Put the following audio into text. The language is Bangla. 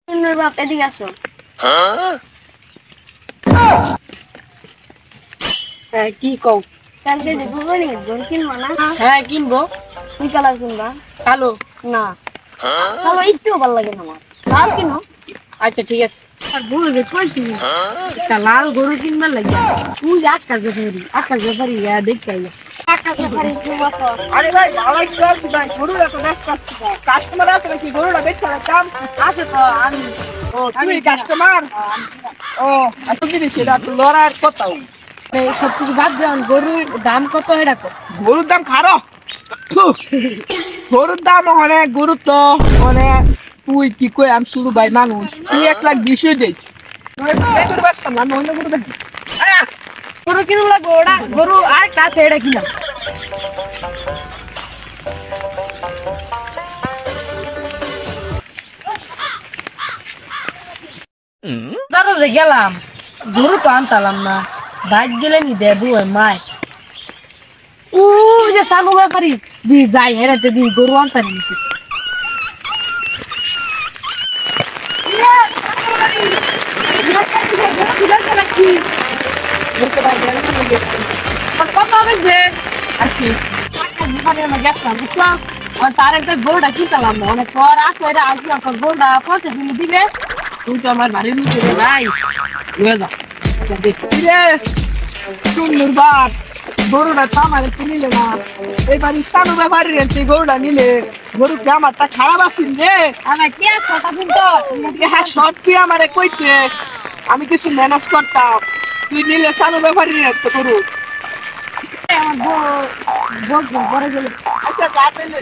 সুন্দর বাপ এদিকে আসো। হ্যাঁ কি কও? কালকে যে ঘুরবানি গরু কিনবো না? হ্যাঁ কিনবো। কি কালার কিনবা? কালো। না কালো একটু ভালো লাগে না আমার, লাল কিনো। আচ্ছা ঠিক আছে। আর গরু যে কইছি একটা লাল গরু কিনবার লাগে তুই আকাশ ব্যাপারি দেখতে আইয়া টাকা সাফারি কিনবো তো। আরে ভাই ভালো চলছি ভাই, গরুটা তো ব্যস্ত আছি ভাই। কাস্টমার আছে নাকি? গরুটা বেচতে দাম আছে তো আমি। ও তুমি কাস্টমার? ও আচ্ছা জিনিস এটা তো লড়াইয়ের কথাও। এই সব কিছু বাদ দেন, গরুর দাম কত এটা কো? গরুর দাম খারো। গরুর দাম অনেক, গরু তো অনেক। তুই কি কই আমি শুরু ভাই মানুষ, তুই 1,20,000 দিস। গরু বেচতাম না, আমি অন্য গরু দেখি। গরু কিনু লাগবো, ওটা গরু আর কাছে এটা কিনা ধরো যে গেলাম, গরু তো আনতালাম না, বাইক গেলে নি দেবু মাই ও যে সানু ব্যাপারি দি যাই হেরাতে দি গরু আনতারি নিছি। কত হবে যে আর কি গেছিলাম বুঝলাম, তার একটা গরুটা কিনতালাম না, অনেক পর আসলে এটা আসি আপনার গরুটা পৌঁছে ফেলে দিবে, তুই তো আমার বাড়ির মুখে ভাই হয়ে যাও সুন্দর বাপ, গরুটা তো আমার একটু নিলে না। এবার ইসানো ব্যাপারী রেখে গরুটা নিলে, গরু কি আমারটা খারাপ আসিল রে? আমার কে কথা শুনতো হ্যাঁ সব তুই আমারে কইতে, আমি কিছু ম্যানেজ করতাম। তুই নিলে সানো ব্যাপারী রেখে গরু। আমার বউ পরে গেলে আচ্ছা যা তাইলে।